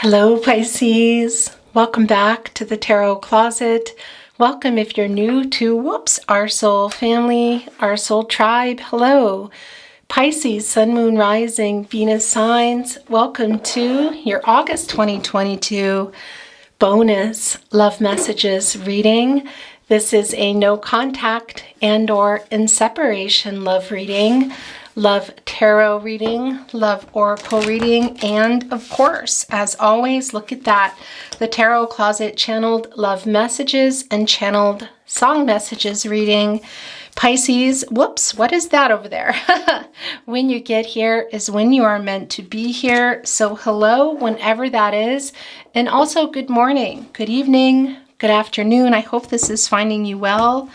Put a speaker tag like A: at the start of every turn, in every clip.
A: Hello, Pisces. Welcome back to the Tarot Closet. Welcome if you're new to, our soul family, our soul tribe. Hello, Pisces, Sun, Moon, Rising, Venus signs. Welcome to your August 2022 bonus love messages reading. This is a no contact and or in separation love reading. Love tarot reading, love oracle reading, and of course, as always, look at that. The Tarot Closet channeled love messages and channeled song messages reading. Pisces, what is that over there? When you get here is when you are meant to be here. So hello, whenever that is. And also good morning, good evening, good afternoon. I hope this is finding you well.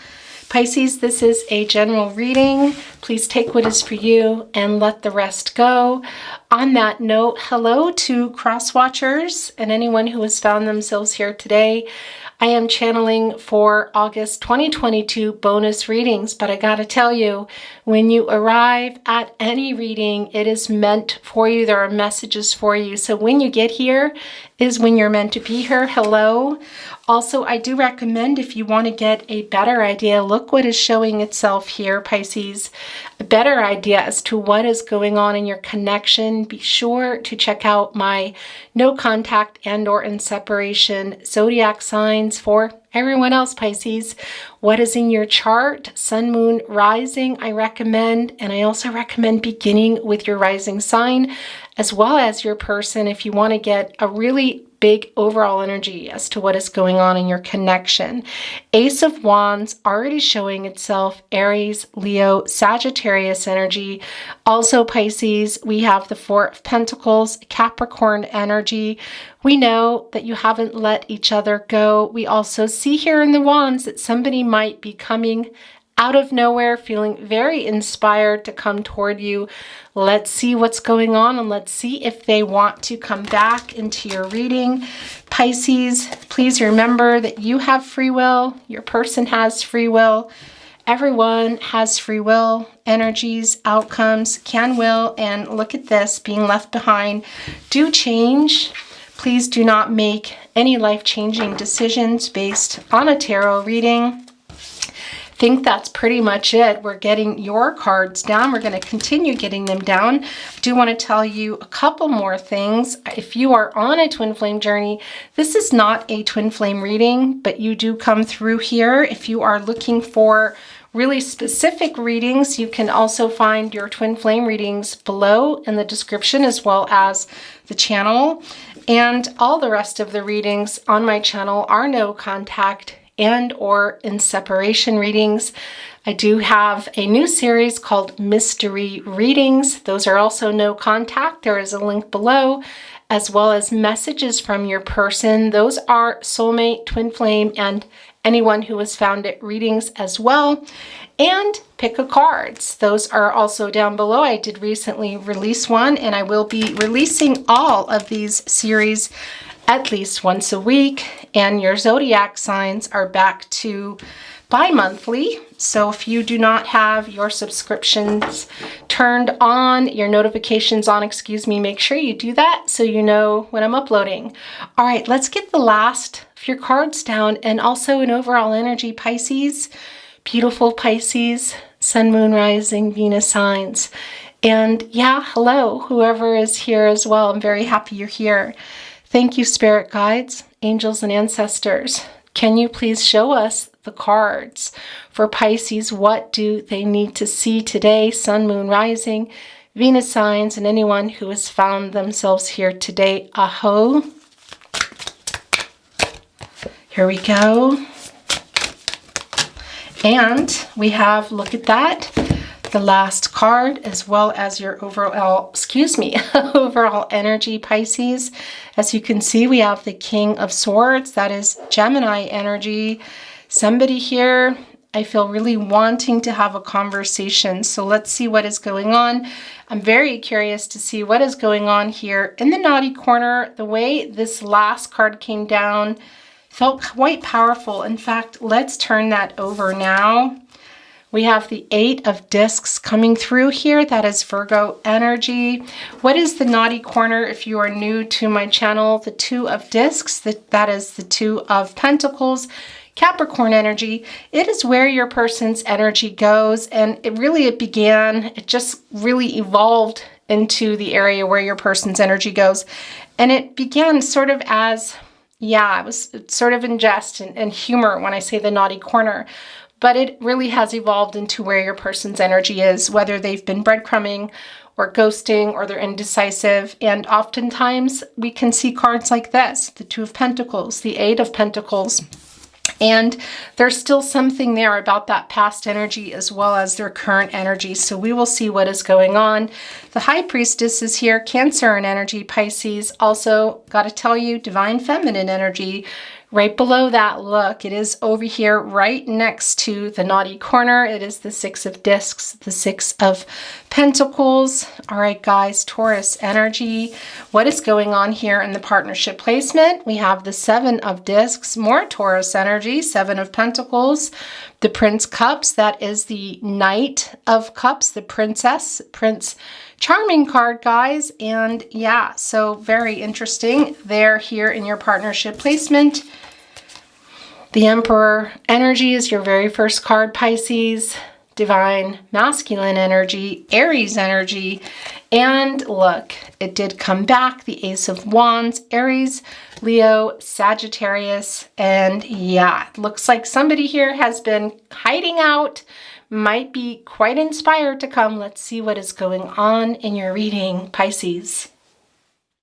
A: Pisces, this is a general reading. Please take what is for you and let the rest go. On that note, hello to cross watchers and anyone who has found themselves here today. I am channeling for August 2022 bonus readings, but I gotta tell you, when you arrive at any reading, it is meant for you. There are messages for you. So when you get here is when you're meant to be here. Hello. Also, I do recommend if you want to get a better idea, look what is showing itself here, Pisces. A better idea as to what is going on in your connection. Be sure to check out my no contact and or in separation zodiac signs for everyone else, Pisces. What is in your chart? Sun, Moon, Rising, I recommend. And I also recommend beginning with your rising sign as well as your person if you want to get a really big overall energy as to what is going on in your connection. Ace of Wands already showing itself, Aries, Leo, Sagittarius energy. Also Pisces, we have the Four of Pentacles, Capricorn energy. We know that you haven't let each other go. We also see here in the Wands that somebody might be coming out of nowhere, feeling very inspired to come toward you. Let's see what's going on and let's see if they want to come back into your reading. Pisces, please remember that you have free will. Your person has free will. Everyone has free will, energies, outcomes, can will, and look at this, being left behind. Do change. Please do not make any life-changing decisions based on a tarot reading. Think that's pretty much it. We're getting your cards down. We're going to continue getting them down. I do want to tell you a couple more things. If you are on a twin flame journey, this is not a twin flame reading, but you do come through here. If you are looking for really specific readings, you can also find your twin flame readings below in the description as well as the channel. And all the rest of the readings on my channel are no contact and or in separation readings. I do have a new series called Mystery Readings. Those are also no contact. There is a link below, as well as messages from your person. Those are soulmate, twin flame, and anyone who has found it readings as well. And pick a cards. Those are also down below. I did recently release one, and I will be releasing all of these series at least once a week, and your zodiac signs are back to bi-monthly. So if you do not have your subscriptions turned on, your notifications on, make sure you do that so you know when I'm uploading. All right, let's get the last of your cards down and also an overall energy, Pisces. Beautiful Pisces, Sun, Moon, Rising, Venus signs. And yeah, hello, whoever is here as well. I'm very happy you're here. Thank you, spirit guides, angels, and ancestors. Can you please show us the cards for Pisces? What do they need to see today? Sun, Moon, Rising, Venus signs, and anyone who has found themselves here today. Aho. Here we go. And we have, look at that, the last card, as well as your overall, overall energy, Pisces. As you can see, we have the King of Swords. That is Gemini energy. Somebody here, I feel really wanting to have a conversation. So let's see what is going on. I'm very curious to see what is going on here in the naughty corner. The way this last card came down felt quite powerful. In fact, let's turn that over now. We have the 8 of discs coming through here. That is Virgo energy. What is the naughty corner if you are new to my channel? The 2 of discs, that is the 2 of pentacles. Capricorn energy. It is where your person's energy goes, and it just really evolved into the area where your person's energy goes. And it began sort of as, it was sort of in jest and humor when I say the naughty corner. But it really has evolved into where your person's energy is, whether they've been breadcrumbing or ghosting or they're indecisive. And oftentimes we can see cards like this, the 2 of Pentacles, the 8 of Pentacles. And there's still something there about that past energy as well as their current energy. So we will see what is going on. The High Priestess is here, Cancer and energy, Pisces. Also, got to tell you, Divine Feminine energy. Right below that, look, it is over here right next to the naughty corner. It is the 6 of discs, the 6 of pentacles. All right, guys, Taurus energy. What is going on here in the partnership placement? We have the 7 of discs, more Taurus energy, 7 of pentacles. The Prince Cups, that is the Knight of Cups, the Princess, Prince Charming card, guys. And yeah, so very interesting there here in your partnership placement. The Emperor energy is your very first card, Pisces. Divine Masculine energy, Aries energy. And look, it did come back, the Ace of Wands, Aries, Leo, Sagittarius. And yeah, it looks like somebody here has been hiding out, might be quite inspired to come. Let's see what is going on in your reading, Pisces.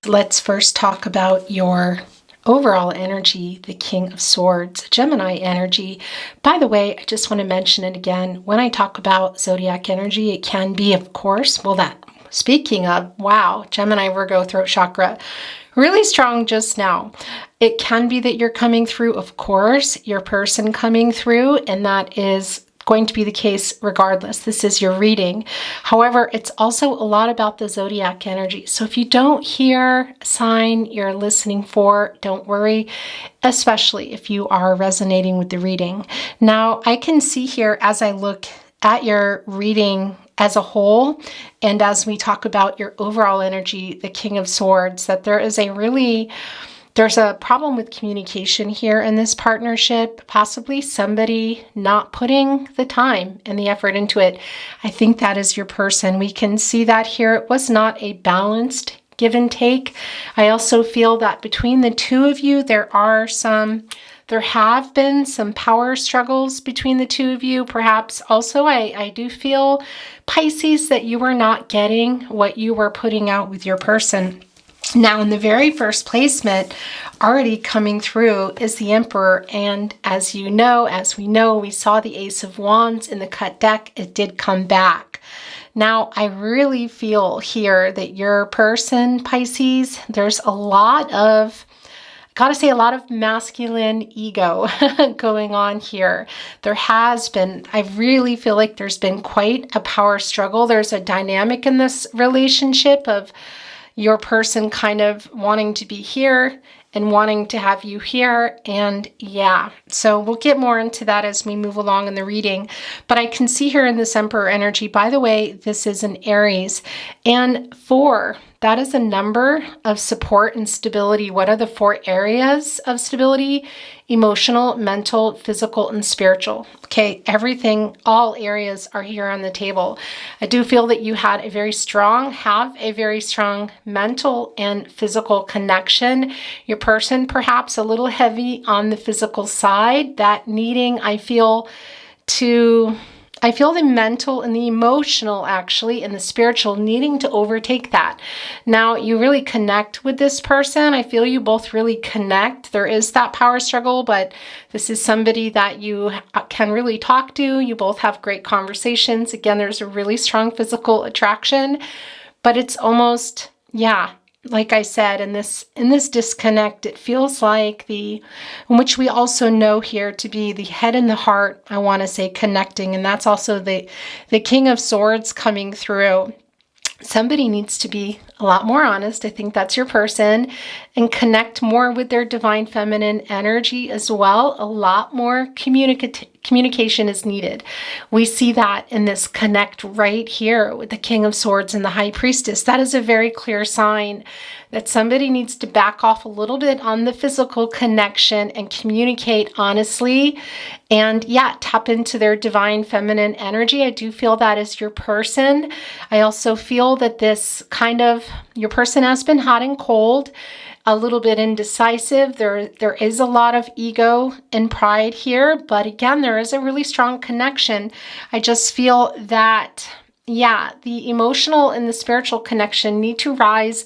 A: Let's first talk about your overall energy, the King of Swords, Gemini energy. By the way, I just want to mention it again. When I talk about zodiac energy, it can be, of course, speaking of, wow, Gemini, Virgo, throat chakra, really strong just now. It can be that you're coming through, of course, your person coming through, and that is going to be the case regardless. This is your reading. However, it's also a lot about the zodiac energy. So if you don't hear a sign you're listening for, don't worry, especially if you are resonating with the reading. Now, I can see here as I look at your reading as a whole, and as we talk about your overall energy, the King of Swords, that there's a problem with communication here in this partnership, possibly somebody not putting the time and the effort into it. I think that is your person. We can see that here. It was not a balanced give and take. I also feel that between the two of you, there have been some power struggles between the two of you. Perhaps also I do feel, Pisces, that you were not getting what you were putting out with your person. Now, in the very first placement, already coming through is the Emperor. And as we know, we saw the Ace of Wands in the cut deck. It did come back. Now, I really feel here that your person, Pisces, there's a lot of masculine ego going on here. I really feel like there's been quite a power struggle. There's a dynamic in this relationship of your person kind of wanting to be here and wanting to have you here. And yeah, so we'll get more into that as we move along in the reading. But I can see here in this Emperor energy, by the way, this is an Aries. And 4, that is a number of support and stability. What are the 4 areas of stability? Emotional, mental, physical, and spiritual. Okay, everything, all areas are here on the table. I do feel that you have a very strong mental and physical connection. Your person perhaps a little heavy on the physical side, that needing, I feel the mental and the emotional, actually, and the spiritual needing to overtake that. Now, you really connect with this person. I feel you both really connect. There is that power struggle, but this is somebody that you can really talk to. You both have great conversations. Again, there's a really strong physical attraction, but it's almost, like I said, in this disconnect, it feels like which we also know here to be the head and the heart, I want to say, connecting. And that's also the King of Swords coming through. Somebody needs to be a lot more honest. I think that's your person, and connect more with their divine feminine energy as well. A lot more communication is needed. We see that in this connect right here with the King of Swords and the High Priestess. That is a very clear sign that somebody needs to back off a little bit on the physical connection and communicate honestly, and tap into their divine feminine energy. I do feel that is your person. I also feel that this your person has been hot and cold, a little bit indecisive. There is a lot of ego and pride here, but again, there is a really strong connection. I just feel that the emotional and the spiritual connection need to rise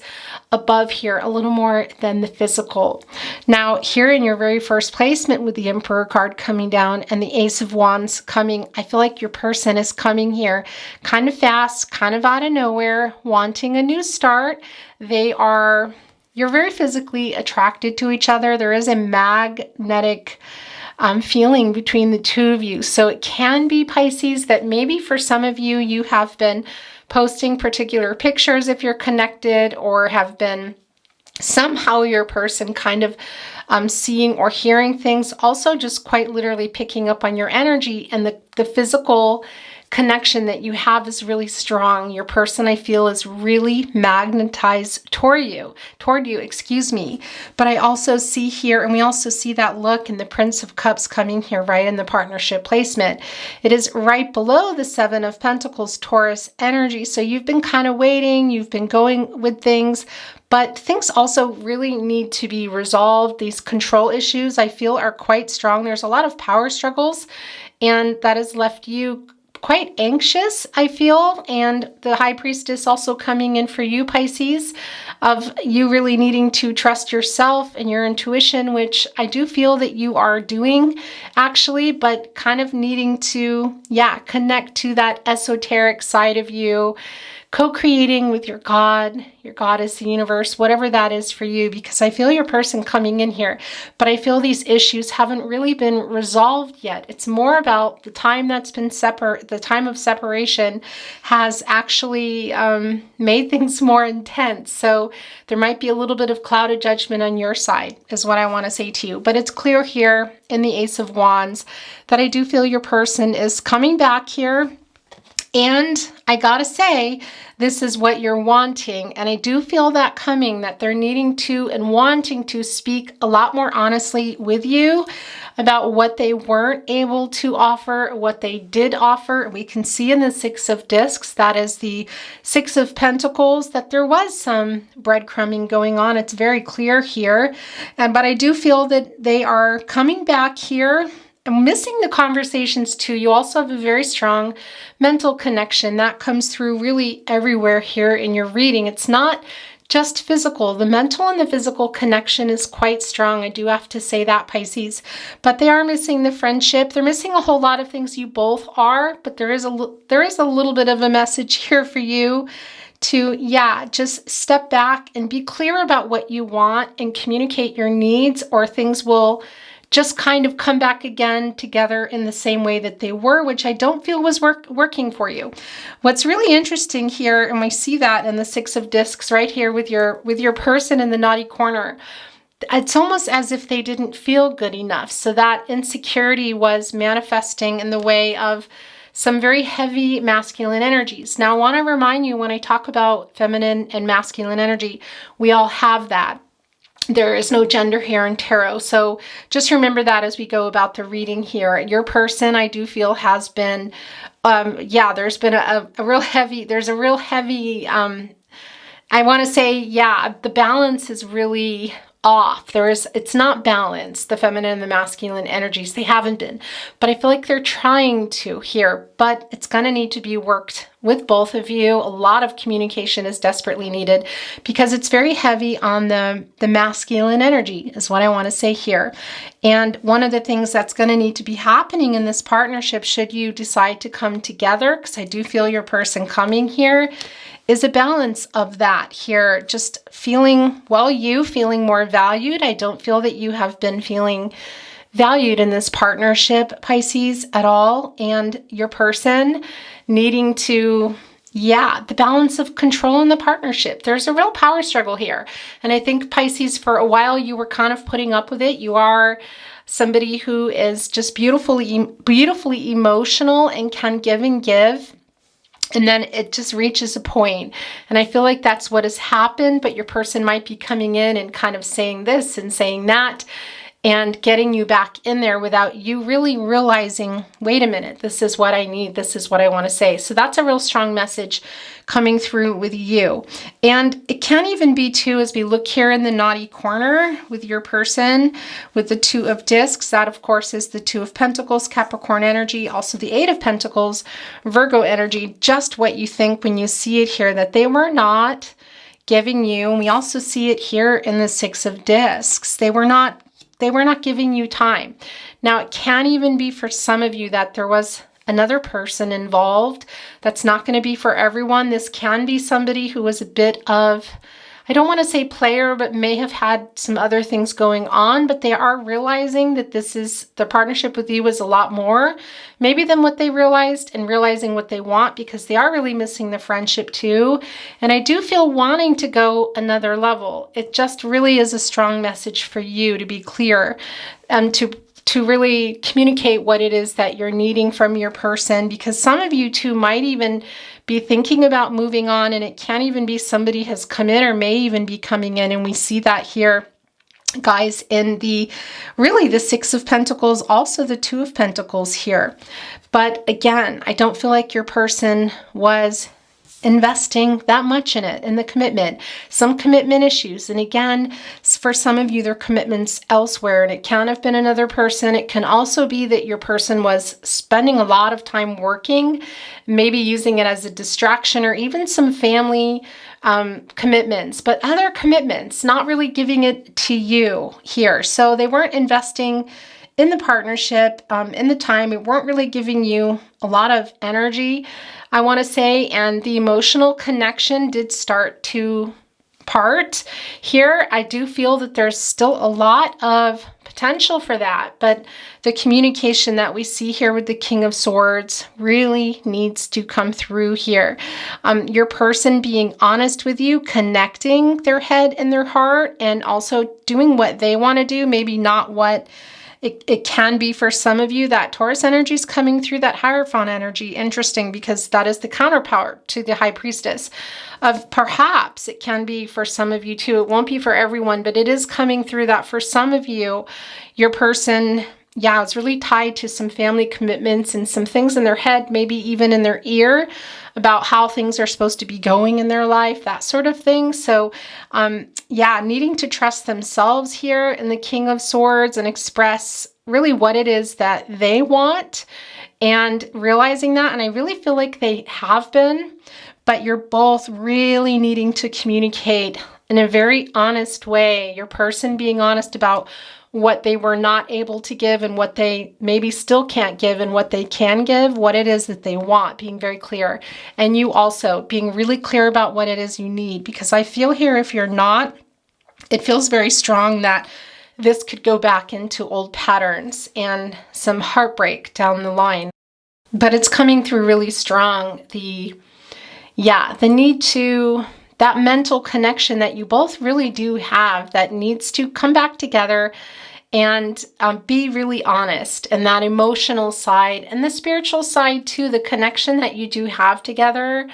A: above here a little more than the physical. Now, here in your very first placement with the Emperor card coming down and the Ace of Wands coming, I feel like your person is coming here kind of fast, kind of out of nowhere, wanting a new start. You're very physically attracted to each other. There is a magnetic feeling between the two of you. So it can be, Pisces, that maybe for some of you, you have been posting particular pictures if you're connected, or have been somehow your person kind of seeing or hearing things. Also just quite literally picking up on your energy, and the physical connection that you have is really strong. Your person, I feel, is really magnetized toward you, But I also see here, and we also see that look in the Prince of Cups coming here right in the partnership placement. It is right below the Seven of Pentacles, Taurus energy. So you've been kind of waiting, you've been going with things, but things also really need to be resolved. These control issues, I feel, are quite strong. There's a lot of power struggles, and that has left you quite anxious, I feel. And the High Priestess also coming in for you, Pisces, of you really needing to trust yourself and your intuition, which I do feel that you are doing actually, but kind of needing to, connect to that esoteric side of you, co-creating with your God is the universe, whatever that is for you, because I feel your person coming in here, but I feel these issues haven't really been resolved yet. It's more about the time that's been the time of separation has actually made things more intense. So there might be a little bit of cloud of judgment on your side, is what I want to say to you. But it's clear here in the Ace of Wands that I do feel your person is coming back here. And I gotta say, this is what you're wanting. And I do feel that coming, that they're needing to and wanting to speak a lot more honestly with you about what they weren't able to offer, what they did offer. We can see in the Six of Discs, that is the Six of Pentacles, that there was some breadcrumbing going on. It's very clear here. But I do feel that they are coming back here. I'm missing the conversations too. You also have a very strong mental connection that comes through really everywhere here in your reading. It's not just physical. The mental and the physical connection is quite strong. I do have to say that, Pisces. But they are missing the friendship. They're missing a whole lot of things. You both are, but there is a little bit of a message here for you to, just step back and be clear about what you want and communicate your needs, or things will just kind of come back again together in the same way that they were, which I don't feel was working for you. What's really interesting here, and we see that in the Six of Discs right here with your person in the naughty corner, it's almost as if they didn't feel good enough. So that insecurity was manifesting in the way of some very heavy masculine energies. Now, I want to remind you, when I talk about feminine and masculine energy, we all have that. There is no gender here in tarot. So just remember that as we go about the reading here. Your person, I do feel, has been, there's been a real heavy, I want to say, the balance is really off. It's not balanced, the feminine and the masculine energies. They haven't been, but I feel like they're trying to here, but it's going to need to be worked with both of you. A lot of communication is desperately needed because it's very heavy on the masculine energy, is what I want to say here. And one of the things that's going to need to be happening in this partnership, should you decide to come together, because I do feel your person coming here, is a balance of that here. Just feeling more valued. I don't feel that you have been feeling valued in this partnership, Pisces, at all. And your person needing to, yeah, the balance of control in the partnership. There's a real power struggle here. And I think Pisces, for a while, you were kind of putting up with it. You are somebody who is just beautifully emotional and can give and give. And then it just reaches a point. And I feel like that's what has happened, but your person might be coming in and kind of saying this and saying that and getting you back in there without you really realizing, wait a minute, this is what I need. This is what I want to say. So that's a real strong message coming through with you. And it can even be too, as we look here in the naughty corner with your person, with the Two of Discs, that of course is the Two of Pentacles, Capricorn energy, also the Eight of Pentacles, Virgo energy, just what you think when you see it here, that they were not giving you, and we also see it here in the Six of Discs, they were not giving you time. Now, it can even be for some of you that there was another person involved. That's not going to be for everyone. This can be somebody who was a bit of, I don't want to say player, but may have had some other things going on, but they are realizing that the partnership with you is a lot more maybe than what they realized, and realizing what they want, because they are really missing the friendship too. And I do feel wanting to go another level. It just really is a strong message for you to be clear and to really communicate what it is that you're needing from your person, because some of you too might even be thinking about moving on, and it can even be somebody has come in or may even be coming in. And we see that here, guys, in the Six of Pentacles, also the Two of Pentacles here. But again, I don't feel like your person was investing that much in it, in the commitment, some commitment issues. And again, for some of you, their commitments elsewhere, and it can have been another person. It can also be that your person was spending a lot of time working, maybe using it as a distraction, or even some family commitments, but other commitments, not really giving it to you here. So they weren't investing in the partnership, in the time. It weren't really giving you a lot of energy, I want to say, and the emotional connection did start to part. Here, I do feel that there's still a lot of potential for that, but the communication that we see here with the King of Swords really needs to come through here. Your person being honest with you, connecting their head and their heart, and also doing what they want to do, maybe not what it can be for some of you. That Taurus energy is coming through, that Hierophant energy. Interesting, because that is the counterpart to the High Priestess. Of perhaps it can be for some of you too. It won't be for everyone, but it is coming through that for some of you, your person, yeah, it's really tied to some family commitments and some things in their head, maybe even in their ear, about how things are supposed to be going in their life, that sort of thing. So, yeah, needing to trust themselves here in the King of Swords and express really what it is that they want, and realizing that. And I really feel like they have been, but you're both really needing to communicate in a very honest way. Your person being honest about what they were not able to give, and what they maybe still can't give, and what they can give, what it is that they want, being very clear. And you also being really clear about what it is you need, because I feel here, if you're not, it feels very strong that this could go back into old patterns and some heartbreak down the line. But it's coming through really strong. The need to, that mental connection that you both really do have, that needs to come back together and be really honest. And that emotional side and the spiritual side too, the connection that you do have together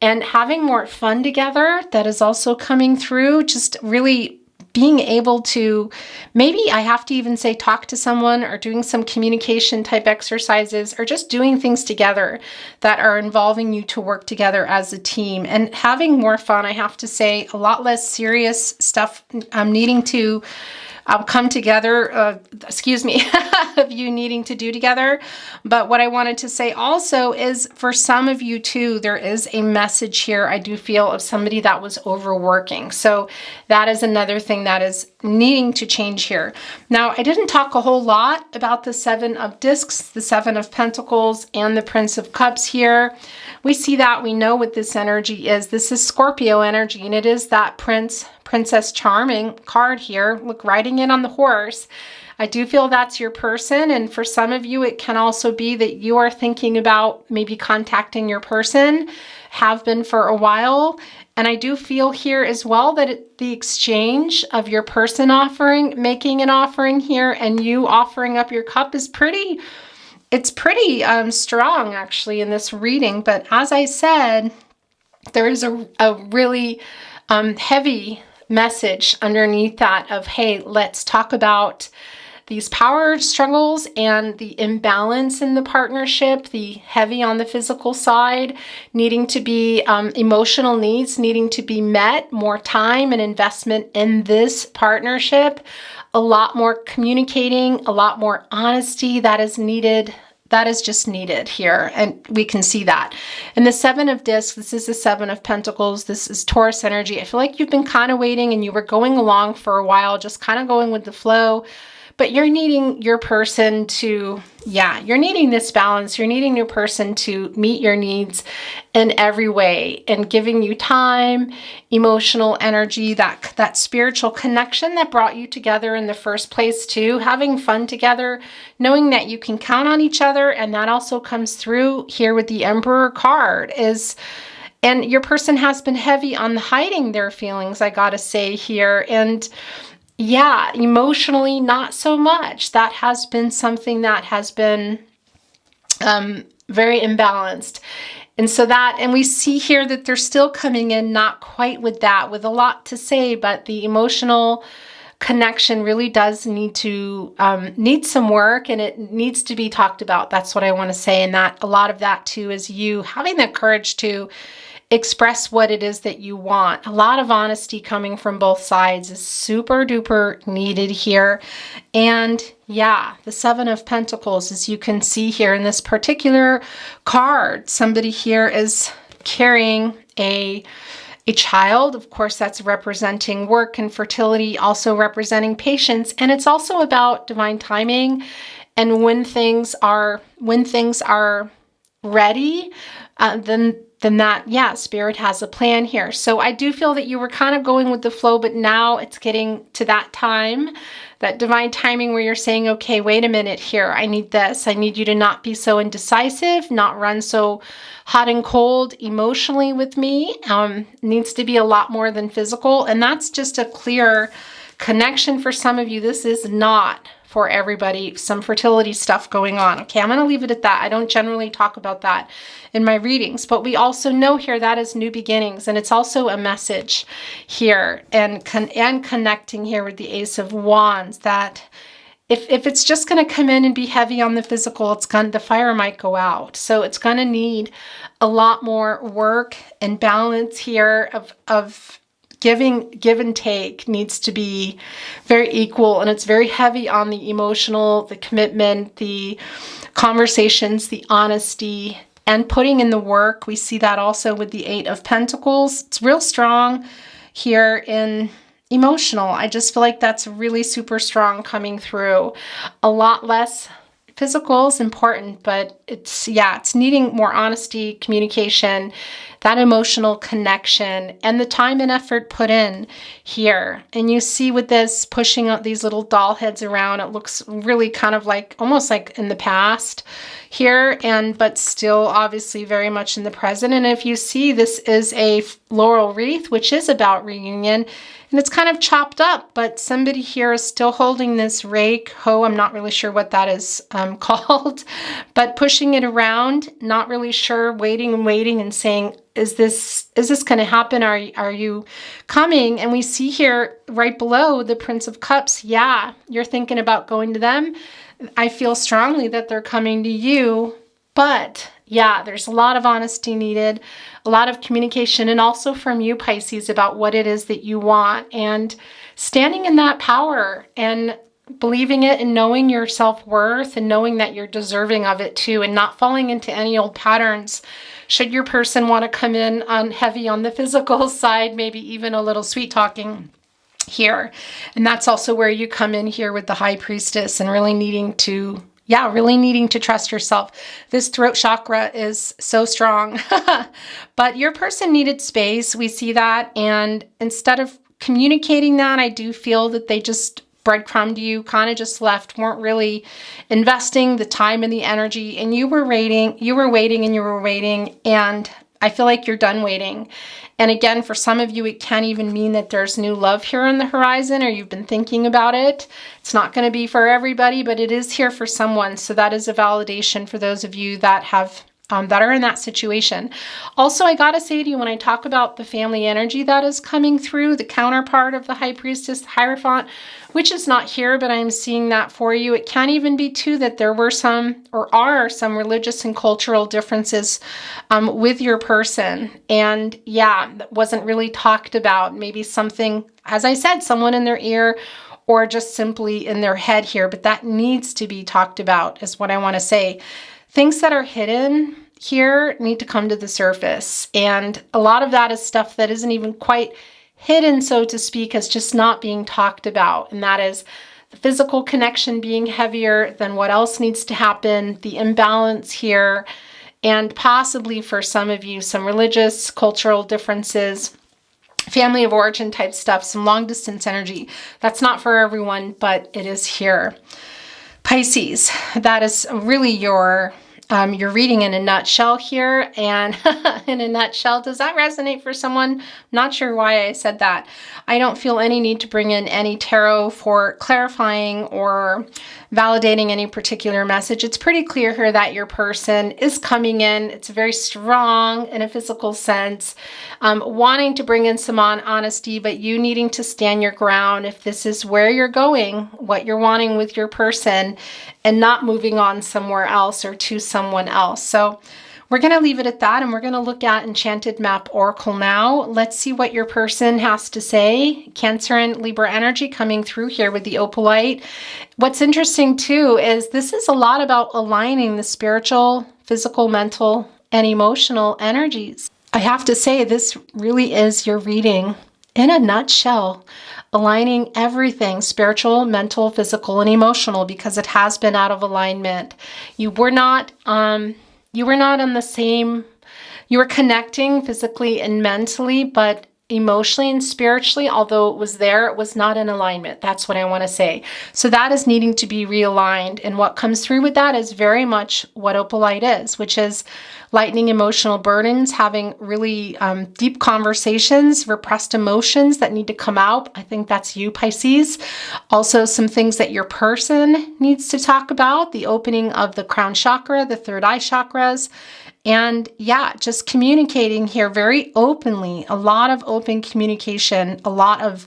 A: and having more fun together, that is also coming through. Just really being able to, maybe I have to even say, talk to someone, or doing some communication type exercises, or just doing things together that are involving you to work together as a team and having more fun. I have to say, a lot less serious stuff needing to come together, of you needing to do together. But what I wanted to say also is, for some of you too, there is a message here, I do feel, of somebody that was overworking. So that is another thing that is needing to change here. Now, I didn't talk a whole lot about the Seven of Discs, the Seven of Pentacles, and the Prince of Cups here. We see that, we know what this energy is. This is Scorpio energy, and it is that Princess Charming card here. Look, riding in on the horse. I do feel that's your person. And for some of you, it can also be that you are thinking about maybe contacting your person, have been for a while. And I do feel here as well that the exchange of your person making an offering here and you offering up your cup is pretty strong actually in this reading. But as I said, there is a really heavy message underneath that of, hey, let's talk about these power struggles and the imbalance in the partnership, the heavy on the physical side, needing to be emotional needs, needing to be met, more time and investment in this partnership, a lot more communicating, a lot more honesty that is needed. That is just needed here, and we can see that. And the Seven of Discs, this is the Seven of Pentacles, this is Taurus energy. I feel like you've been kind of waiting and you were going along for a while, just kind of going with the flow, but you're needing your person to, you're needing this balance. You're needing your person to meet your needs in every way and giving you time, emotional energy, that spiritual connection that brought you together in the first place too, having fun together, knowing that you can count on each other. And that also comes through here with the Emperor card and your person has been heavy on hiding their feelings, I gotta say here. And yeah, emotionally, not so much. That has been something that has been very imbalanced. And we see here that they're still coming in not quite with that, with a lot to say, but the emotional connection really does need some work, and it needs to be talked about. That's what I want to say. And that a lot of that too is you having the courage to express what it is that you want. A lot of honesty coming from both sides is super duper needed here. And yeah, the Seven of Pentacles, as you can see here in this particular card, somebody here is carrying a child. Of course, that's representing work and fertility, also representing patience. And it's also about divine timing and when things are ready, then that, Spirit has a plan here. So I do feel that you were kind of going with the flow, but now it's getting to that time, that divine timing where you're saying, okay, wait a minute here. I need this. I need you to not be so indecisive, not run so hot and cold emotionally with me. Needs to be a lot more than physical. And that's just a clear connection for some of you. This is not for everybody, some fertility stuff going on. Okay, I'm going to leave it at that. I don't generally talk about that in my readings, but we also know here that is new beginnings, and it's also a message here and connecting here with the Ace of Wands that if it's just going to come in and be heavy on the physical, the fire might go out. So it's going to need a lot more work and balance here of give and take needs to be very equal, and it's very heavy on the emotional, the commitment, the conversations, the honesty, and putting in the work. We see that also with the Eight of Pentacles. It's real strong here in emotional. I just feel like that's really super strong coming through. A lot less physical is important, but it's needing more honesty, communication, that emotional connection, and the time and effort put in here. And you see with this pushing out these little doll heads around, it looks really kind of like almost like in the past here, but still obviously very much in the present. And if you see, this is a laurel wreath, which is about reunion, and it's kind of chopped up, but somebody here is still holding this rake, hoe, I'm not really sure what that is called, but pushing it around, not really sure, waiting and saying, is this going to happen? Are you coming? And we see here right below the Prince of Cups. Yeah, you're thinking about going to them. I feel strongly that they're coming to you, but yeah, there's a lot of honesty needed, a lot of communication, and also from you, Pisces, about what it is that you want and standing in that power and believing it and knowing your self-worth and knowing that you're deserving of it too, and not falling into any old patterns. Should your person want to come in on heavy on the physical side, maybe even a little sweet talking here. And that's also where you come in here with the High Priestess and really needing to trust yourself. This throat chakra is so strong, but your person needed space. We see that. And instead of communicating that, I do feel that they just breadcrumbed you, kind of just left, weren't really investing the time and the energy, and you were waiting, and I feel like you're done waiting. And again, for some of you, it can't even mean that there's new love here on the horizon, or you've been thinking about it. It's not going to be for everybody, but it is here for someone. So that is a validation for those of you that have that are in that situation. Also, I gotta say to you, when I talk about the family energy that is coming through, the counterpart of the High Priestess, the Hierophant, which is not here, but I'm seeing that for you. It can even be too that there were some, or are some, religious and cultural differences with your person. And yeah, that wasn't really talked about. Maybe something, as I said, someone in their ear, or just simply in their head here, but that needs to be talked about, is what I want to say. Things that are hidden here need to come to the surface. And a lot of that is stuff that isn't even quite hidden, so to speak, as just not being talked about. And that is the physical connection being heavier than what else needs to happen, the imbalance here, and possibly for some of you, some religious, cultural differences, family of origin type stuff, some long distance energy. That's not for everyone, but it is here. Pisces, that is really your reading in a nutshell here. And in a nutshell, does that resonate for someone? Not sure why I said that. I don't feel any need to bring in any tarot for clarifying or validating any particular message. It's pretty clear here that your person is coming in. It's very strong in a physical sense, wanting to bring in some honesty, but you needing to stand your ground if this is where you're going, what you're wanting with your person, and not moving on somewhere else or to someone else. So we're going to leave it at that, and we're going to look at Enchanted Map Oracle now. Let's see what your person has to say. Cancer and Libra energy coming through here with the opalite. What's interesting too is this is a lot about aligning the spiritual, physical, mental, and emotional energies. I have to say, this really is your reading in a nutshell, aligning everything, spiritual, mental, physical, and emotional, because it has been out of alignment. You were not on the same, you were connecting physically and mentally, but emotionally and spiritually, although it was there, it was not in alignment. That's what I want to say. So that is needing to be realigned. And what comes through with that is very much what opalite is, which is lightening emotional burdens, having really deep conversations, repressed emotions that need to come out. I think that's you, Pisces. Also, some things that your person needs to talk about, the opening of the crown chakra, the third eye chakras. And yeah, just communicating here very openly, a lot of open communication, a lot of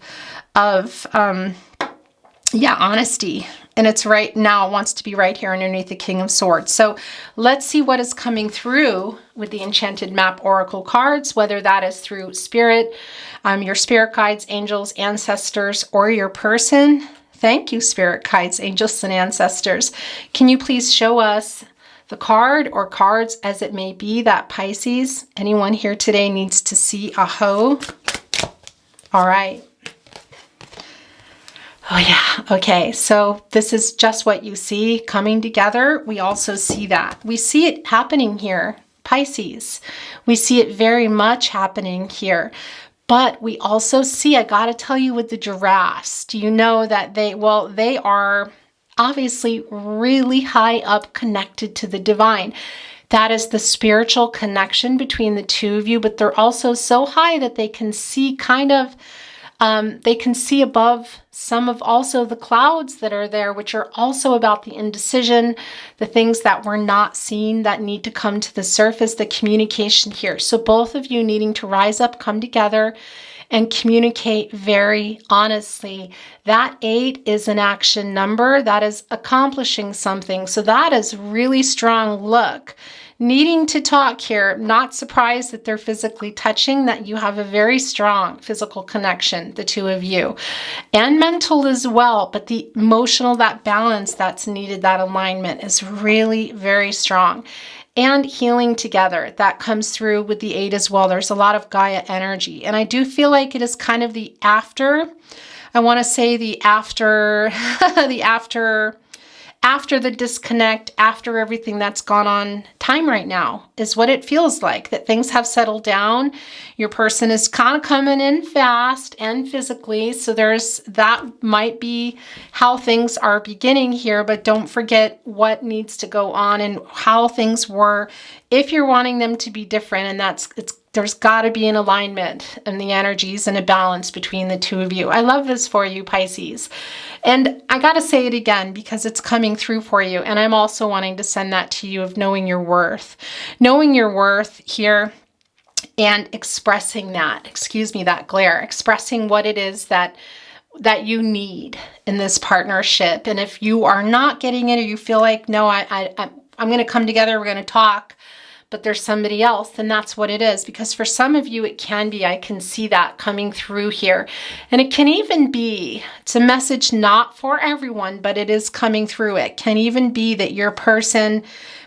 A: honesty. And it's right now, it wants to be right here underneath the King of Swords. So let's see what is coming through with the Enchanted Map Oracle cards, whether that is through spirit, your spirit guides, angels, ancestors, or your person. Thank you, spirit guides, angels, and ancestors. Can you please show us the card or cards as it may be that Pisces, anyone here today, needs to see a hoe? All right. Oh yeah, okay, so this is just what you see coming together. We also see that. We see it happening here, Pisces. We see it very much happening here. But we also see, I gotta tell you, with the giraffes, do you know that they are obviously really high up connected to the divine. That is the spiritual connection between the two of you, but they're also so high that they can see they can see above some of also the clouds that are there, which are also about the indecision, the things that were not seen that need to come to the surface, the communication here. So both of you needing to rise up, come together, and communicate very honestly. That 8 is an action number. That is accomplishing something. So that is really strong look. Needing to talk here, not surprised that they're physically touching, that you have a very strong physical connection, the two of you, and mental as well. But the emotional, that balance that's needed, that alignment is really very strong. And healing together, that comes through with the 8 as well. There's a lot of Gaia energy. And I do feel like it is kind of the after, I want to say the after after the disconnect, after everything that's gone on time right now, is what it feels like, that things have settled down. Your person is kind of coming in fast and physically. So that might be how things are beginning here, but don't forget what needs to go on and how things were if you're wanting them to be different. And there's got to be an alignment in the energies and a balance between the two of you. I love this for you, Pisces. And I got to say it again because it's coming through for you. And I'm also wanting to send that to you of knowing your worth. Knowing your worth here and expressing that, that glare, expressing what it is that you need in this partnership. And if you are not getting it, or you feel like, no, I'm going to come together, we're going to talk, but there's somebody else, then that's what it is. Because for some of you, it can be, I can see that coming through here. And it can even be, it's a message not for everyone, but it is coming through. It can even be that your person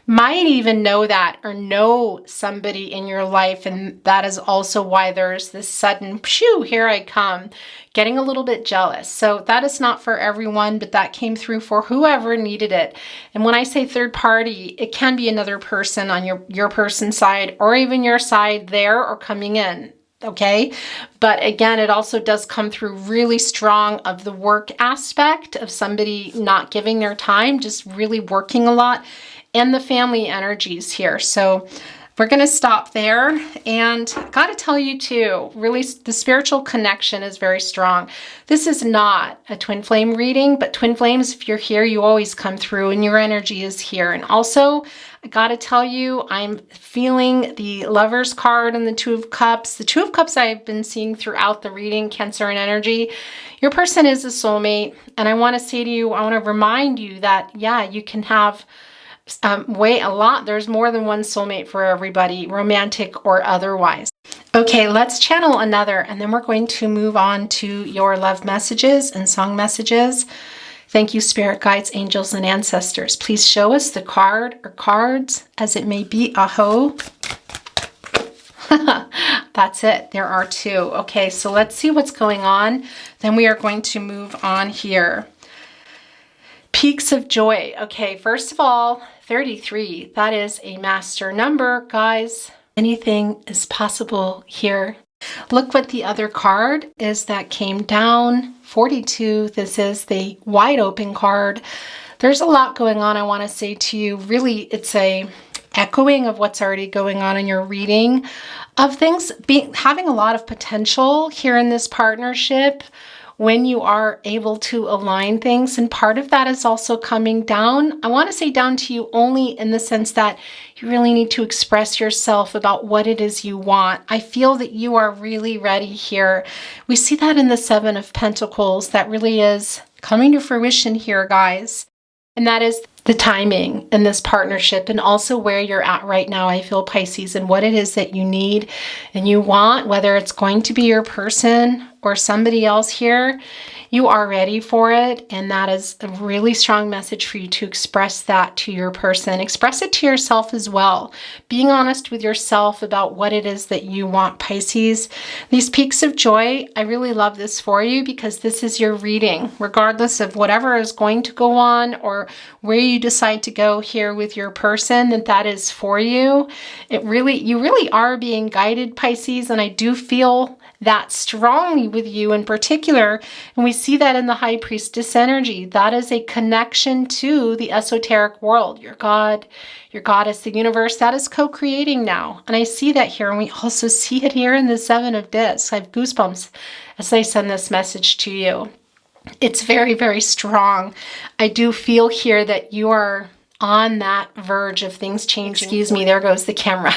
A: might even know that, or know somebody in your life. And that is also why there's this sudden, phew, here I come, getting a little bit jealous. So that is not for everyone, but that came through for whoever needed it. And when I say third party, it can be another person on your person's side, or even your side there, or coming in. Okay. But again, it also does come through really strong of the work aspect of somebody not giving their time, just really working a lot, and the family energies here. So we're going to stop there. And I got to tell you too, really the spiritual connection is very strong. This is not a twin flame reading, but twin flames, if you're here, you always come through and your energy is here. And also, I got to tell you, I'm feeling the Lover's card and the Two of Cups. The Two of Cups I've been seeing throughout the reading, Cancer and energy. Your person is a soulmate. And I want to say to you, I want to remind you that, yeah, you can have there's more than one soulmate for everybody, romantic or otherwise. Okay, let's channel another, and then we're going to move on to your love messages and song messages. Thank you, spirit guides, angels, and ancestors. Please show us the card or cards as it may be. Aho. That's it. There are two. Okay, so let's see what's going on. Then we are going to move on here. Peaks of joy. Okay, first of all, 33. That is a master number, guys. Anything is possible here. Look what the other card is that came down. 42. This is the wide open card. There's a lot going on, I want to say to you. Really, it's a echoing of what's already going on in your reading, of things having a lot of potential here in this partnership when you are able to align things. And part of that is also coming down. I want to say down to you only in the sense that you really need to express yourself about what it is you want. I feel that you are really ready here. We see that in the Seven of Pentacles. That really is coming to fruition here, guys. And that is the timing in this partnership, and also where you're at right now, I feel, Pisces, and what it is that you need and you want, whether it's going to be your person or somebody else here. You are ready for it, and that is a really strong message for you to express that to your person. Express it to yourself as well. Being honest with yourself about what it is that you want, Pisces. These peaks of joy, I really love this for you because this is your reading, regardless of whatever is going to go on or where you decide to go here with your person, that is for you. You really are being guided, Pisces, and I do feel that strongly with you in particular. And we see that in the High Priestess energy. That is a connection to the esoteric world. Your God, your goddess, the universe, that is co-creating now. And I see that here. And we also see it here in the Seven of Discs. I have goosebumps as I send this message to you. It's very, very strong. I do feel here that you are on that verge of things changing. Excuse me, there goes the camera.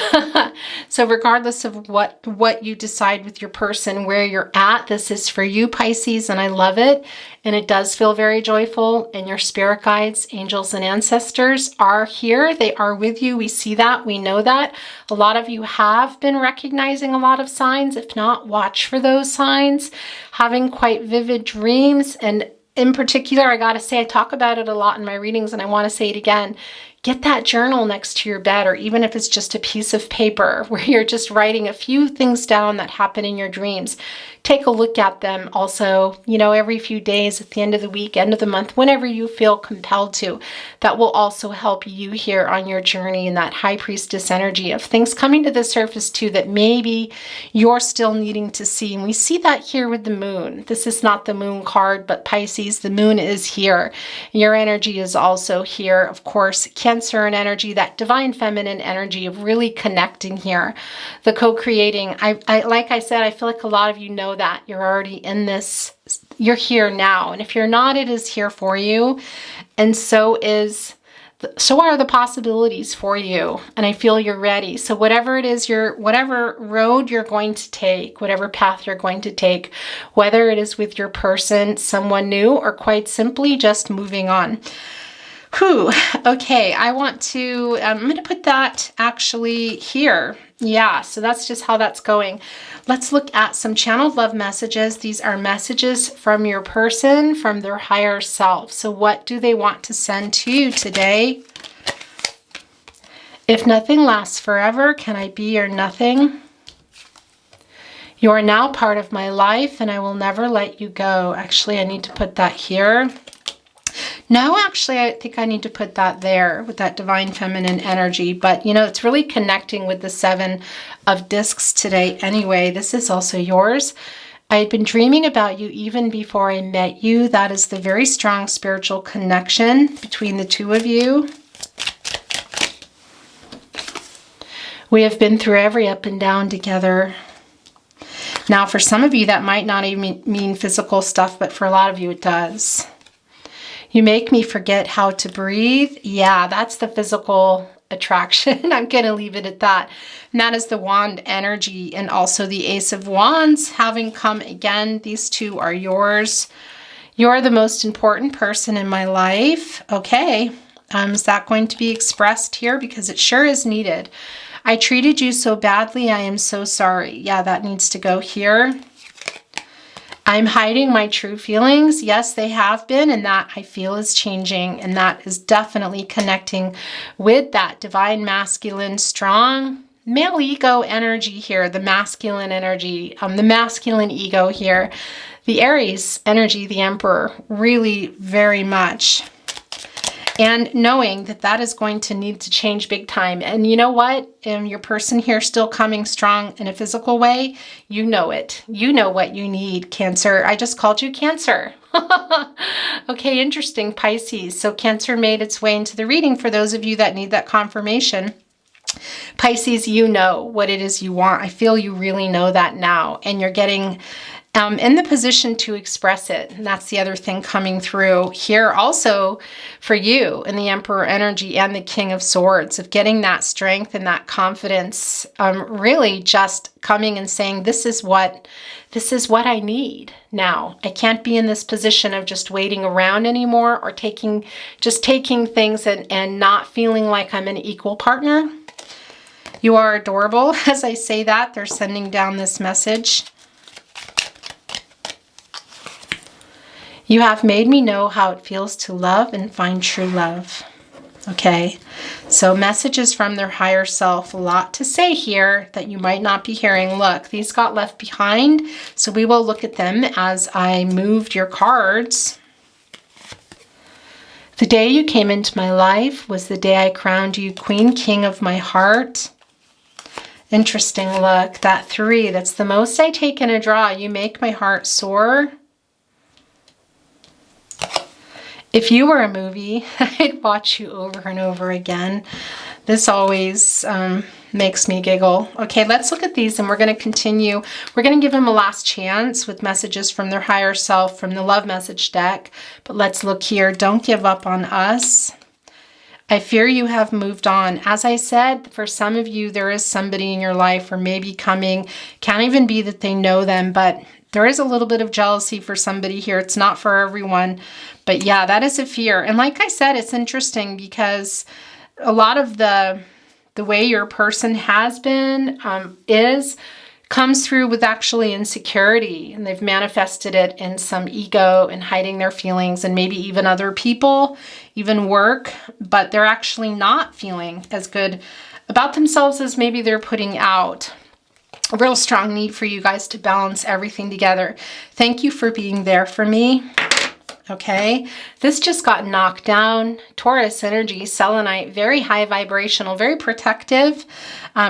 A: So regardless of what you decide with your person, where you're at, this is for you, Pisces, and I love it. And it does feel very joyful, and your spirit guides, angels, and ancestors are here. They are with you. We see that. We know that. A lot of you have been recognizing a lot of signs. If not, watch for those signs. Having quite vivid dreams, and in particular, I got to say, I talk about it a lot in my readings, and I want to say it again. get that journal next to your bed, or even if it's just a piece of paper where you're just writing a few things down that happen in your dreams. Take a look at them also, every few days, at the end of the week, end of the month, whenever you feel compelled to. That will also help you here on your journey in that high priestess energy of things coming to the surface too that maybe you're still needing to see. And we see that here with the moon. This is not the moon card, but Pisces, the moon is here. Your energy is also here. Of course, Cancer and energy, that divine feminine energy of really connecting here. The co-creating. I like I said, I feel like a lot of you know that you're already in this, you're here now. And if you're not, it is here for you. And so are the possibilities for you. And I feel you're ready. So whatever it is, whatever road you're going to take, whatever path you're going to take, whether it is with your person, someone new, or quite simply just moving on. Whew. Okay, I'm going to put that actually here. Yeah, so that's just how that's going. Let's look at some channeled love messages. These are messages from your person, from their higher self. So what do they want to send to you today? If nothing lasts forever, can I be your nothing? You are now part of my life and I will never let you go. Actually, I need to put that here. No, actually, I think I need to put that there with that divine feminine energy. But, it's really connecting with the 7 of discs today anyway. This is also yours. I had been dreaming about you even before I met you. That is the very strong spiritual connection between the two of you. We have been through every up and down together. Now, for some of you, that might not even mean physical stuff, but for a lot of you, it does. You make me forget how to breathe. Yeah, that's the physical attraction. I'm going to leave it at that. And that is the wand energy and also the Ace of Wands having come again. These two are yours. You're the most important person in my life. Okay. Is that going to be expressed here? Because it sure is needed. I treated you so badly. I am so sorry. Yeah, that needs to go here. I'm hiding my true feelings. Yes, they have been, and that I feel is changing, and that is definitely connecting with that divine masculine, strong male ego energy here, the masculine energy, the masculine ego here, the Aries energy, the Emperor, really very much. And knowing that that is going to need to change big time. And you know what? Your person here still coming strong in a physical way, you know it. You know what you need, Cancer. I just called you Cancer. Okay, interesting, Pisces. So Cancer made its way into the reading for those of you that need that confirmation. Pisces, you know what it is you want. I feel you really know that now. And you're getting in the position to express it. And that's the other thing coming through here also for you in the Emperor energy and the King of Swords, of getting that strength and that confidence, really just coming and saying, this is what I need now. I can't be in this position of just waiting around anymore, or taking things and not feeling like I'm an equal partner. You are adorable. As I say that, they're sending down this message. You have made me know how it feels to love and find true love. Okay, so messages from their higher self. A lot to say here that you might not be hearing. Look, these got left behind, so we will look at them as I moved your cards. The day you came into my life was the day I crowned you Queen, King of my heart. Interesting, look, that 3, that's the most I take in a draw. You make my heart soar. If you were a movie, I'd watch you over and over again. This always makes me giggle. Okay, let's look at these and we're going to continue. We're going to give them a last chance with messages from their higher self from the love message deck. But let's look here. Don't give up on us. I fear you have moved on. As I said, for some of you, there is somebody in your life or maybe coming. Can't even be that they know them, but there is a little bit of jealousy for somebody here. It's not for everyone. But yeah, that is a fear. And like I said, it's interesting because a lot of the way your person has been is comes through with actually insecurity, and they've manifested it in some ego and hiding their feelings, and maybe even other people, even work, but they're actually not feeling as good about themselves as maybe they're putting out. A real strong need for you guys to balance everything together. Thank you for being there for me. Okay, this just got knocked down. Taurus energy, selenite, very high vibrational, very protective,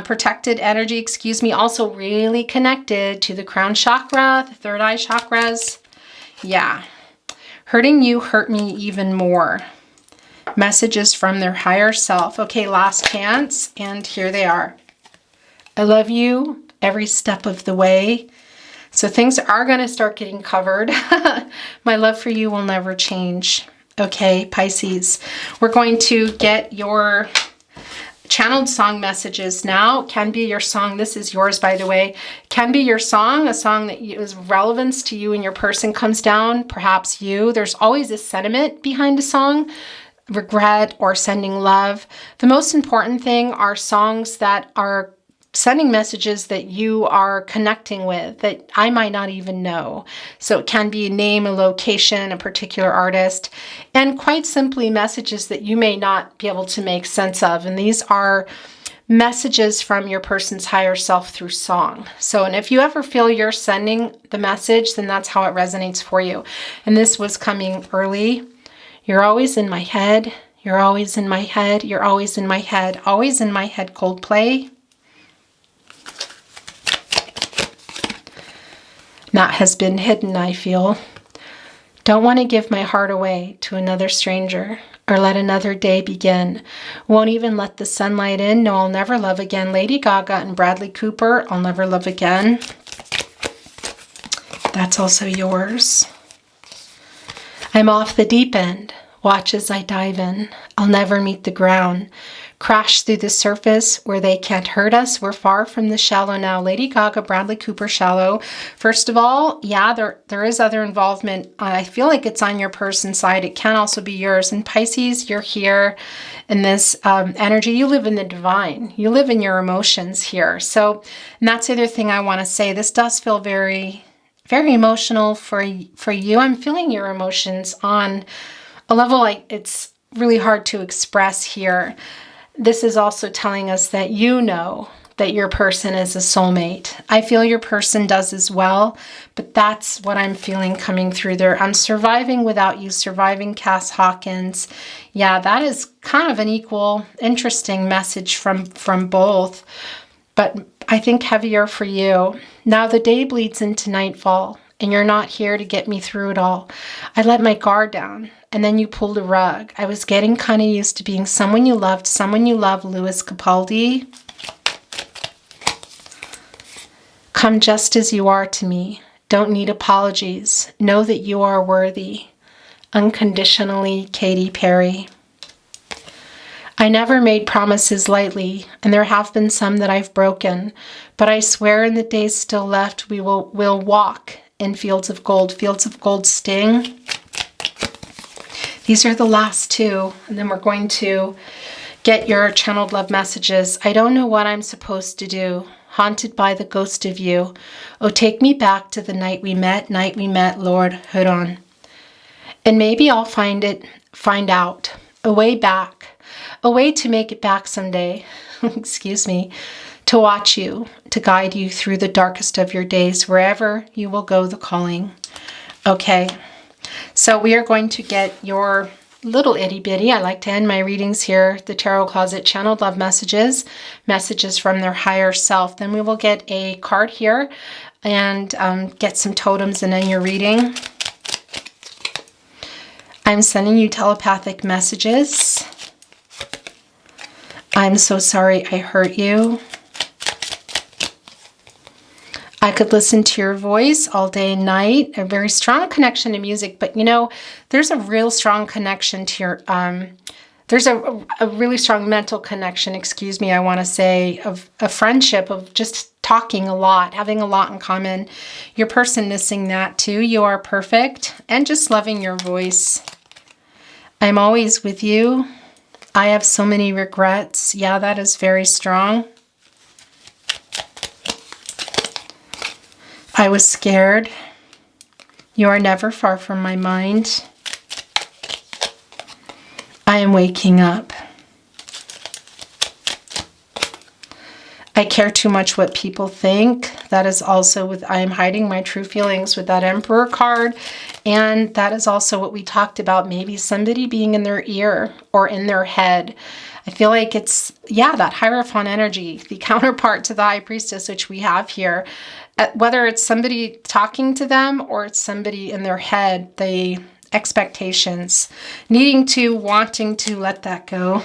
A: protected energy, excuse me, also really connected to the crown chakra, the third eye chakras. Yeah, hurting you hurt me even more. Messages from their higher self. Okay, last chance, and here they are. I love you every step of the way. So things are going to start getting covered. My love for you will never change. Okay, Pisces. We're going to get your channeled song messages now. Can be your song. This is yours, by the way. Can be your song, a song that is relevance to you and your person comes down. Perhaps you. There's always a sentiment behind a song. Regret or sending love. The most important thing are songs that are sending messages that you are connecting with that I might not even know. So it can be a name, a location, a particular artist, and quite simply messages that you may not be able to make sense of. And these are messages from your person's higher self through song. So, and if you ever feel you're sending the message, then that's how it resonates for you. And this was coming early. You're always in my head. You're always in my head. You're always in my head. Always in my head, Coldplay. That has been hidden, I feel. Don't want to give my heart away to another stranger or let another day begin. Won't even let the sunlight in. No, I'll never love again. Lady Gaga and Bradley Cooper, I'll never love again. That's also yours. I'm off the deep end. Watch as I dive in. I'll never meet the ground. Crash through the surface where they can't hurt us. We're far from the shallow now. Lady Gaga, Bradley Cooper, Shallow. First of all, yeah, there is other involvement. I feel like it's on your person's side. It can also be yours. And Pisces, you're here in this energy. You live in the divine. You live in your emotions here. So, and that's the other thing I want to say. This does feel very, very emotional for you. I'm feeling your emotions on a level like it's really hard to express here. This is also telling us that you know that your person is a soulmate. I feel your person does as well, but that's what I'm feeling coming through there. I'm surviving without you, surviving Cass Hawkins. Yeah, that is kind of an equal, interesting message from both, but I think heavier for you. Now the day bleeds into nightfall, and you're not here to get me through it all. I let my guard down. And then you pulled a rug. I was getting kind of used to being someone you loved, Louis Capaldi. Come just as you are to me. Don't need apologies. Know that you are worthy. Unconditionally, Katy Perry. I never made promises lightly, and there have been some that I've broken, but I swear in the days still left, we'll walk in fields of gold. Fields of gold sting. These are the last two, and then we're going to get your channeled love messages. I don't know what I'm supposed to do. Haunted by the ghost of you. Oh, take me back to the night we met, Lord, hold on. And maybe I'll find out. A way back. A way to make it back someday. Excuse me. To watch you, to guide you through the darkest of your days, wherever you will go, the calling. Okay. So we are going to get your little itty bitty. I like to end my readings here. The Tarot Closet channeled love messages, messages from their higher self. Then we will get a card here and get some totems and then your reading. I'm sending you telepathic messages. I'm so sorry I hurt you. I could listen to your voice all day and night. A very strong connection to music, but you know, there's a real strong connection to your, there's a really strong mental connection, excuse me, I want to say, of a friendship, of just talking a lot, having a lot in common. Your person missing that too. You are perfect and just loving your voice. I'm always with you. I have so many regrets. Yeah, that is very strong. I was scared. You are never far from my mind. I am waking up. I care too much what people think. That is also with I am hiding my true feelings with that Emperor card. And that is also what we talked about, maybe somebody being in their ear or in their head. I feel like it's, yeah, that Hierophant energy, the counterpart to the High Priestess, which we have here. Whether it's somebody talking to them or it's somebody in their head, the expectations, needing to, wanting to let that go.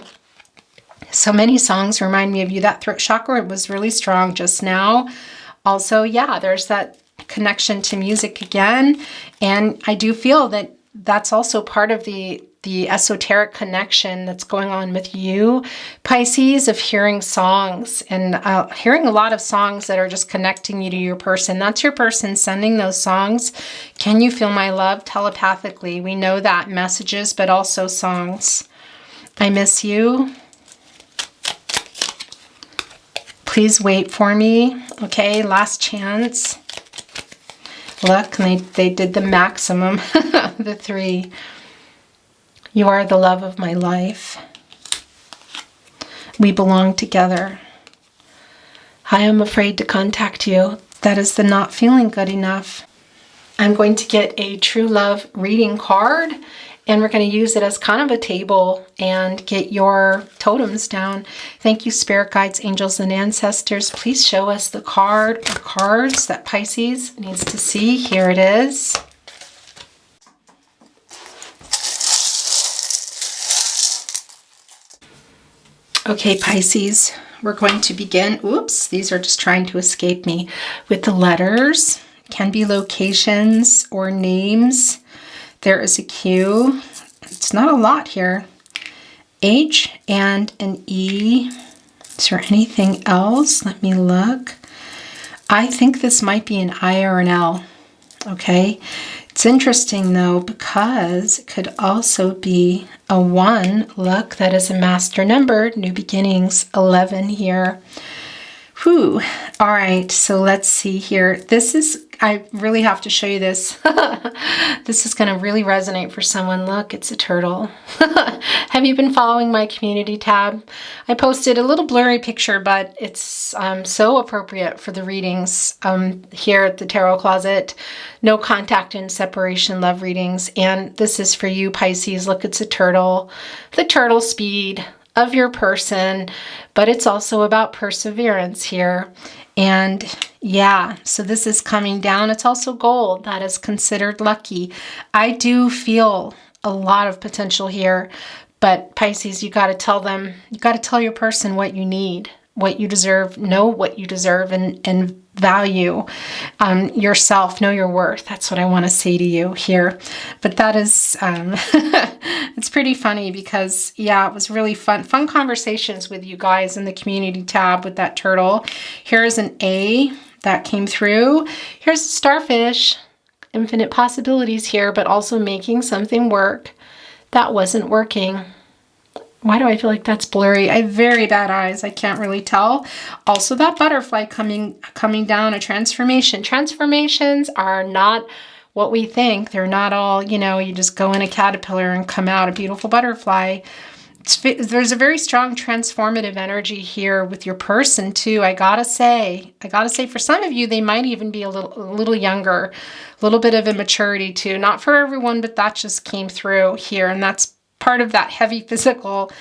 A: So many songs remind me of you. That throat chakra was really strong just now. Also, yeah, there's that connection to music again. And I do feel that that's also part of the esoteric connection that's going on with you, Pisces, of hearing songs and hearing a lot of songs that are just connecting you to your person. That's your person sending those songs. Can you feel my love telepathically? We know that messages, but also songs. I miss you. Please wait for me. Okay, last chance. Look, they did the maximum, the 3. You are the love of my life. We belong together. I am afraid to contact you. That is the not feeling good enough. I'm going to get a true love reading card, and we're going to use it as kind of a table and get your totems down. Thank you, spirit guides, angels, and ancestors. Please show us the card or cards that Pisces needs to see. Here it is. Okay, Pisces, we're going to begin. Oops, these are just trying to escape me. With the letters, can be locations or names. There is a Q. It's not a lot here. H and an E. Is there anything else? Let me look. I think this might be an I or an L. Okay. It's interesting though, because it could also be a 1. Look, that is a master number. New beginnings, 11 here. Whew. All right, so let's see here. This is, I really have to show you this. This is going to really resonate for someone. Look, it's a turtle. Have you been following my community tab? I posted a little blurry picture, but it's so appropriate for the readings here at the Tarot Closet. No contact and separation love readings. And this is for you, Pisces. Look, it's a turtle. The turtle speed of your person, but it's also about perseverance here. And yeah, so this is coming down. It's also gold. That is considered lucky. I do feel a lot of potential here, but Pisces, you got to tell them, you got to tell your person what you need, what you deserve, know what you deserve, and value yourself, know your worth. That's what I want to say to you here. But that is, it's pretty funny because, yeah, it was really fun conversations with you guys in the community tab with that turtle. Here's an A that came through. Here's a starfish. Infinite possibilities here, but also making something work that wasn't working. Why do I feel like that's blurry? I have very bad eyes. I can't really tell. Also, that butterfly coming down, a transformation. Transformations are not what we think. They're not all, you know, you just go in a caterpillar and come out a beautiful butterfly. There's a very strong transformative energy here with your person too. I gotta say, for some of you, they might even be a little younger, a little bit of immaturity too. Not for everyone, but that just came through here, and that's part of that heavy physical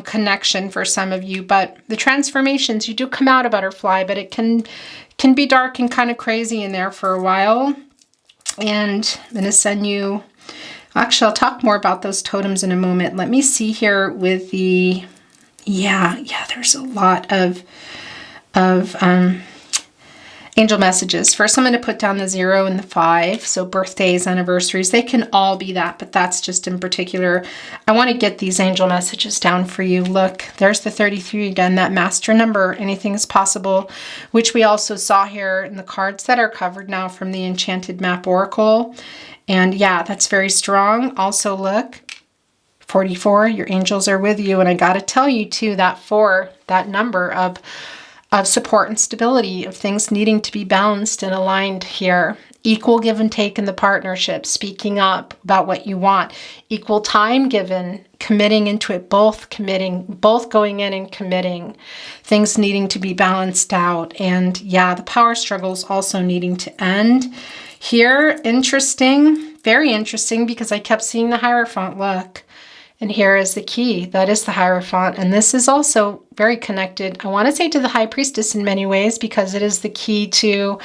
A: connection for some of you. But the transformations, you do come out a butterfly, but it can be dark and kind of crazy in there for a while. And I'm going to send you, actually, I'll talk more about those totems in a moment. Let me see here with the, yeah, there's a lot of angel messages. First, I'm going to put down the 0 and the 5. So birthdays, anniversaries, they can all be that, but that's just in particular. I want to get these angel messages down for you. Look, there's the 33 again, that master number. Anything is possible, which we also saw here in the cards that are covered now from the Enchanted Map Oracle. And yeah, that's very strong. Also, look, 44, your angels are with you. And I got to tell you too, that 4, that number of of support and stability, of things needing to be balanced and aligned here. Equal give and take in the partnership, speaking up about what you want. Equal time given, committing into it, both committing, both going in and committing. Things needing to be balanced out. And yeah, the power struggles also needing to end. Here, interesting, very interesting, because I kept seeing the Hierophant, look. And here is the key. That is the Hierophant. And this is also very connected, I want to say, to the High Priestess in many ways, because it is the key to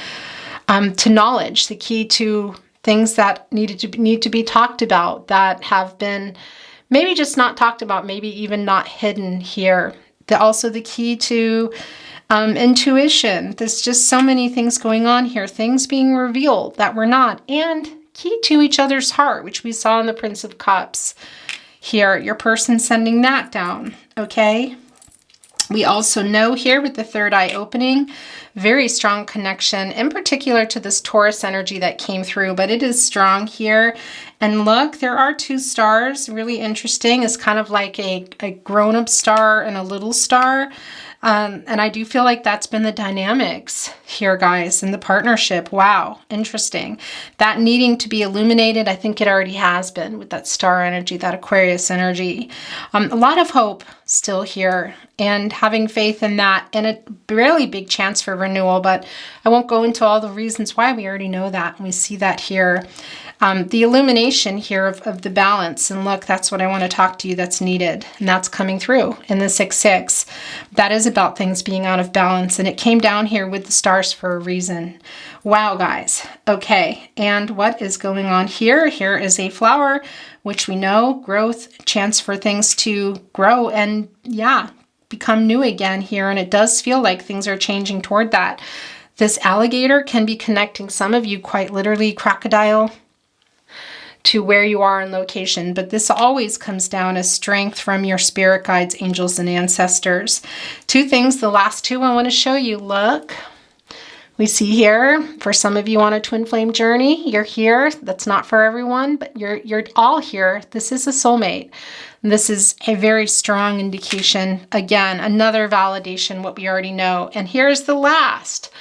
A: knowledge, the key to things that need to be talked about, that have been maybe just not talked about, maybe even not hidden here. Also the key to intuition. There's just so many things going on here, things being revealed that were not, and key to each other's heart, which we saw in the Prince of Cups. Here, your person sending that down, okay? We also know here with the third eye opening, very strong connection, in particular to this Taurus energy that came through, but it is strong here. And look, there are two stars, really interesting. It's kind of like a grown-up star and a little star. And I do feel like that's been the dynamics here, guys, in the partnership. Wow, interesting. That needing to be illuminated, I think it already has been with that star energy, that Aquarius energy. A lot of hope still here, and having faith in that, and a really big chance for renewal, but I won't go into all the reasons why. We already know that, and we see that here. The illumination here of the balance, and look, that's what I want to talk to you that's needed, and that's coming through in the 6-6. That is about things being out of balance, and it came down here with the stars for a reason. Wow, guys. Okay, and what is going on here? Here is a flower, which we know, growth, chance for things to grow and, yeah, become new again here, and it does feel like things are changing toward that. This alligator can be connecting some of you, quite literally, crocodile, to where you are in location, but this always comes down as strength from your spirit guides, angels, and ancestors. Two things, the last two I want to show you. Look, we see here, for some of you on a twin flame journey, you're here. That's not for everyone, but you're all here. This is a soulmate. This is a very strong indication. Again, another validation, what we already know. And here's the last.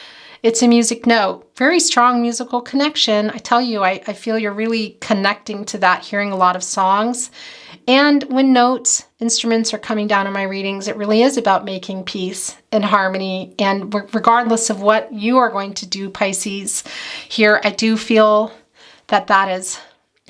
A: It's a music note, very strong musical connection. I tell you, I feel you're really connecting to that, hearing a lot of songs. And when notes, instruments are coming down in my readings, it really is about making peace and harmony. And regardless of what you are going to do, Pisces, here, I do feel that that is,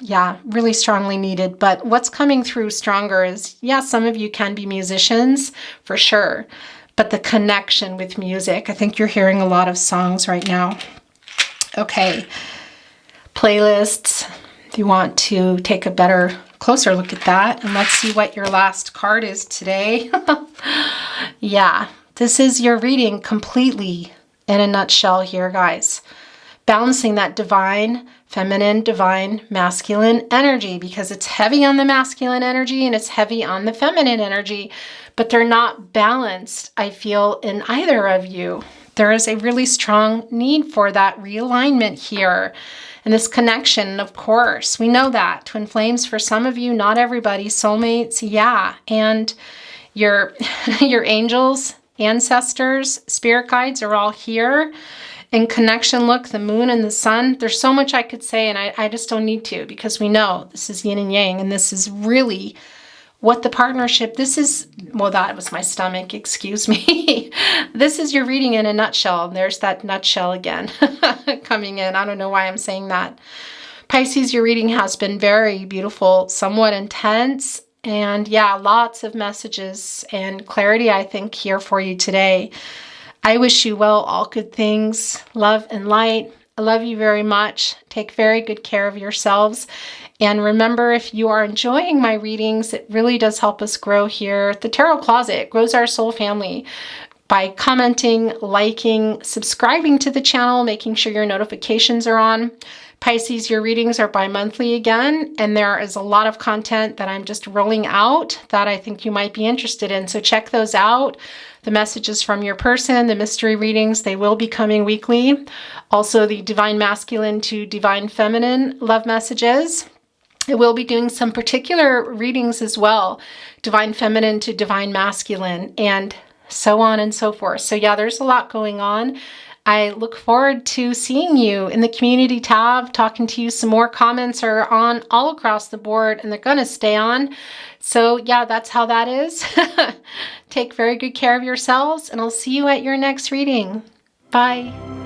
A: yeah, really strongly needed. But what's coming through stronger is, yeah, some of you can be musicians, for sure. But the connection with music, I think you're hearing a lot of songs right now. Okay, playlists, if you want to take a better, closer look at that. And let's see what your last card is today. Yeah, this is your reading completely in a nutshell here, guys. Balancing that divine feminine, divine masculine energy, because it's heavy on the masculine energy and it's heavy on the feminine energy, but they're not balanced, I feel, in either of you. There is a really strong need for that realignment here and this connection, of course. We know that. Twin flames for some of you, not everybody. Soulmates, yeah. And your angels, ancestors, spirit guides are all here. In connection, look, the moon and the sun. There's so much I could say, and I just don't need to, because we know this is yin and yang, and this is really what the partnership, this is, well, that was my stomach, excuse me. This is your reading in a nutshell. There's that nutshell again coming in. I don't know why I'm saying that. Pisces, your reading has been very beautiful, somewhat intense, and yeah, lots of messages and clarity, I think, here for you today. I wish you well, all good things, love and light. I love you very much. Take very good care of yourselves. And remember, if you are enjoying my readings, it really does help us grow here. The Tarot Closet grows our soul family by commenting, liking, subscribing to the channel, making sure your notifications are on. Pisces, your readings are bi-monthly again, and there is a lot of content that I'm just rolling out that I think you might be interested in. So check those out. The messages from your person, the mystery readings, they will be coming weekly. Also, the divine masculine to divine feminine love messages. I will be doing some particular readings as well, divine feminine to divine masculine. And so on and so forth. So yeah, there's a lot going on. I look forward to seeing you in the community tab, talking to you some more. Comments are on all across the board and they're going to stay on. So yeah, that's how that is. Take very good care of yourselves and I'll see you at your next reading. Bye.